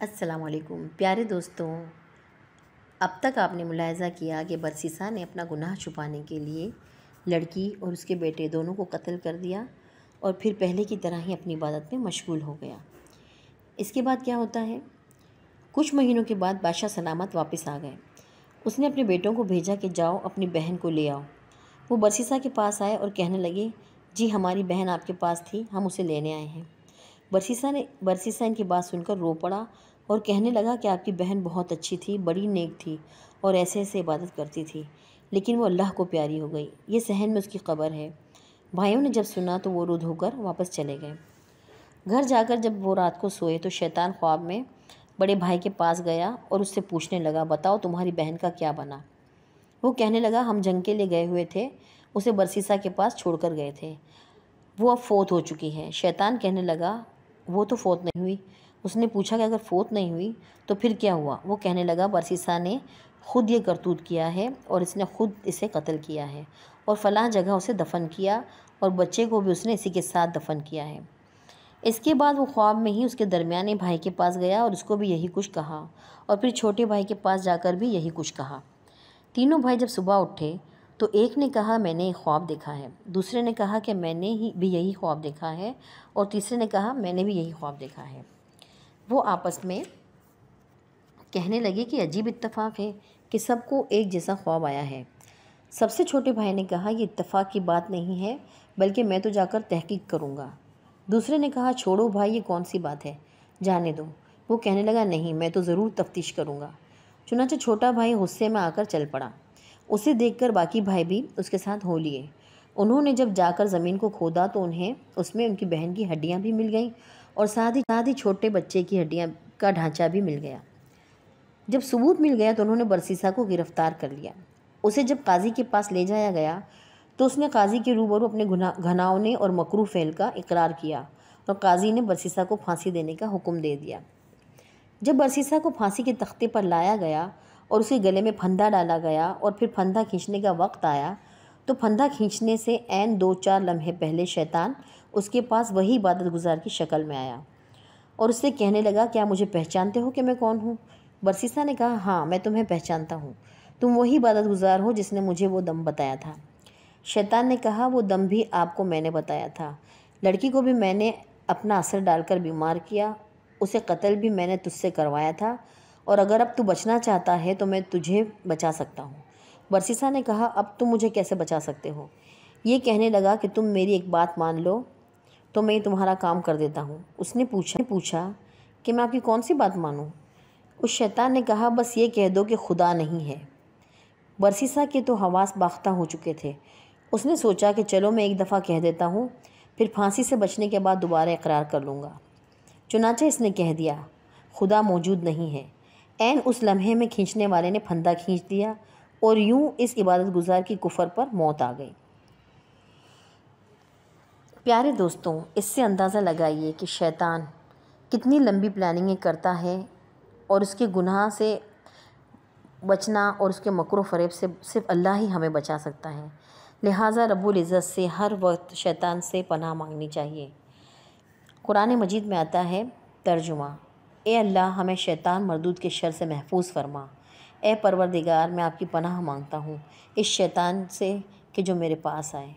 السلام علیکم پیارے دوستوں، اب تک آپ نے ملاحظہ کیا کہ برسیسا نے اپنا گناہ چھپانے کے لیے لڑکی اور اس کے بیٹے دونوں کو قتل کر دیا اور پھر پہلے کی طرح ہی اپنی عبادت میں مشغول ہو گیا۔ اس کے بعد کیا ہوتا ہے؟ کچھ مہینوں کے بعد بادشاہ سلامت واپس آ گئے۔ اس نے اپنے بیٹوں کو بھیجا کہ جاؤ اپنی بہن کو لے آؤ۔ وہ برسیسا کے پاس آئے اور کہنے لگے، جی ہماری بہن آپ کے پاس تھی، ہم اسے لینے آئے ہیں۔ برسیسا ان کی بات سن کر رو پڑا اور کہنے لگا کہ آپ کی بہن بہت اچھی تھی، بڑی نیک تھی اور ایسے ایسے عبادت کرتی تھی، لیکن وہ اللہ کو پیاری ہو گئی۔ یہ صحن میں اس کی قبر ہے۔ بھائیوں نے جب سنا تو وہ رو دھو کر واپس چلے گئے۔ گھر جا کر جب وہ رات کو سوئے تو شیطان خواب میں بڑے بھائی کے پاس گیا اور اس سے پوچھنے لگا، بتاؤ تمہاری بہن کا کیا بنا؟ وہ کہنے لگا، ہم جنگ کے لیے گئے ہوئے تھے، اسے برسیسا کے پاس چھوڑ کر گئے تھے، وہ اب فوت ہو چکی ہے۔ شیطان کہنے لگا، وہ تو فوت نہیں ہوئی۔ اس نے پوچھا کہ اگر فوت نہیں ہوئی تو پھر کیا ہوا؟ وہ کہنے لگا، برسیسا نے خود یہ کرتوت کیا ہے اور اس نے خود اسے قتل کیا ہے اور فلاں جگہ اسے دفن کیا اور بچے کو بھی اس نے اسی کے ساتھ دفن کیا ہے۔ اس کے بعد وہ خواب میں ہی اس کے درمیانے بھائی کے پاس گیا اور اس کو بھی یہی کچھ کہا اور پھر چھوٹے بھائی کے پاس جا کر بھی یہی کچھ کہا۔ تینوں بھائی جب صبح اٹھے تو ایک نے کہا، میں نے ایک خواب دیکھا ہے، دوسرے نے کہا کہ میں نے بھی یہی خواب دیکھا ہے اور تیسرے نے کہا میں نے بھی یہی خواب دیکھا ہے۔ وہ آپس میں کہنے لگے کہ عجیب اتفاق ہے کہ سب کو ایک جیسا خواب آیا ہے۔ سب سے چھوٹے بھائی نے کہا، یہ اتفاق کی بات نہیں ہے بلکہ میں تو جا کر تحقیق کروں گا۔ دوسرے نے کہا، چھوڑو بھائی، یہ کون سی بات ہے، جانے دو۔ وہ کہنے لگا، نہیں میں تو ضرور تفتیش کروں گا۔ چنانچہ چھوٹا بھائی غصے میں آ کر چل پڑا۔ اسے دیکھ کر باقی بھائی بھی اس کے ساتھ ہو لیے۔ انہوں نے جب جا کر زمین کو کھودا تو انہیں اس میں ان کی بہن کی ہڈیاں بھی مل گئیں اور ساتھ ہی چھوٹے بچے کی ہڈیاں کا ڈھانچہ بھی مل گیا۔ جب ثبوت مل گیا تو انہوں نے برسیسا کو گرفتار کر لیا۔ اسے جب قاضی کے پاس لے جایا گیا تو اس نے قاضی کے روبرو اپنے گھناؤنے اور مکروہ فعل کا اقرار کیا اور قاضی نے برسیسا کو پھانسی دینے کا حکم دے دیا۔ جب برسیسا کو پھانسی کے تختے پر لایا گیا اور اسے گلے میں پھندا ڈالا گیا اور پھر پھندا کھینچنے کا وقت آیا تو پھندا کھینچنے سے عین 2-4 لمحے پہلے شیطان اس کے پاس وہی عبادت گزار کی شکل میں آیا اور اس سے کہنے لگا، کیا مجھے پہچانتے ہو کہ میں کون ہوں؟ برسیسا نے کہا، ہاں میں تمہیں پہچانتا ہوں، تم وہی عبادت گزار ہو جس نے مجھے وہ دم بتایا تھا۔ شیطان نے کہا، وہ دم بھی آپ کو میں نے بتایا تھا، لڑکی کو بھی میں نے اپنا اثر ڈال کر بیمار کیا، اسے قتل بھی میں نے تجھ سے کروایا تھا، اور اگر اب تو بچنا چاہتا ہے تو میں تجھے بچا سکتا ہوں۔ برسیسا نے کہا، اب تم مجھے کیسے بچا سکتے ہو؟ یہ کہنے لگا کہ تم میری ایک بات مان لو تو میں تمہارا کام کر دیتا ہوں۔ اس نے پوچھا کہ میں آپ کی کون سی بات مانوں؟ اس شیطان نے کہا، بس یہ کہہ دو کہ خدا نہیں ہے۔ برسیسا کے تو حواس باختہ ہو چکے تھے۔ اس نے سوچا کہ چلو میں ایک دفعہ کہہ دیتا ہوں، پھر پھانسی سے بچنے کے بعد دوبارہ اقرار کر لوں گا۔ چنانچہ اس نے کہہ دیا، خدا موجود نہیں ہے۔ عین اس لمحے میں کھینچنے والے نے پھندا کھینچ دیا اور یوں اس عبادت گزار کی کفر پر موت آ گئی۔ پیارے دوستوں، اس سے اندازہ لگائیے کہ شیطان کتنی لمبی پلاننگیں کرتا ہے اور اس کے گناہ سے بچنا اور اس کے مکر و فریب سے صرف اللہ ہی ہمیں بچا سکتا ہے۔ لہٰذا رب العزت سے ہر وقت شیطان سے پناہ مانگنی چاہیے۔ قرآن مجید میں آتا ہے ترجمہ، اے اللہ ہمیں شیطان مردود کے شر سے محفوظ فرما۔ اے پروردگار، میں آپ کی پناہ مانگتا ہوں اس شیطان سے کہ جو میرے پاس آئے۔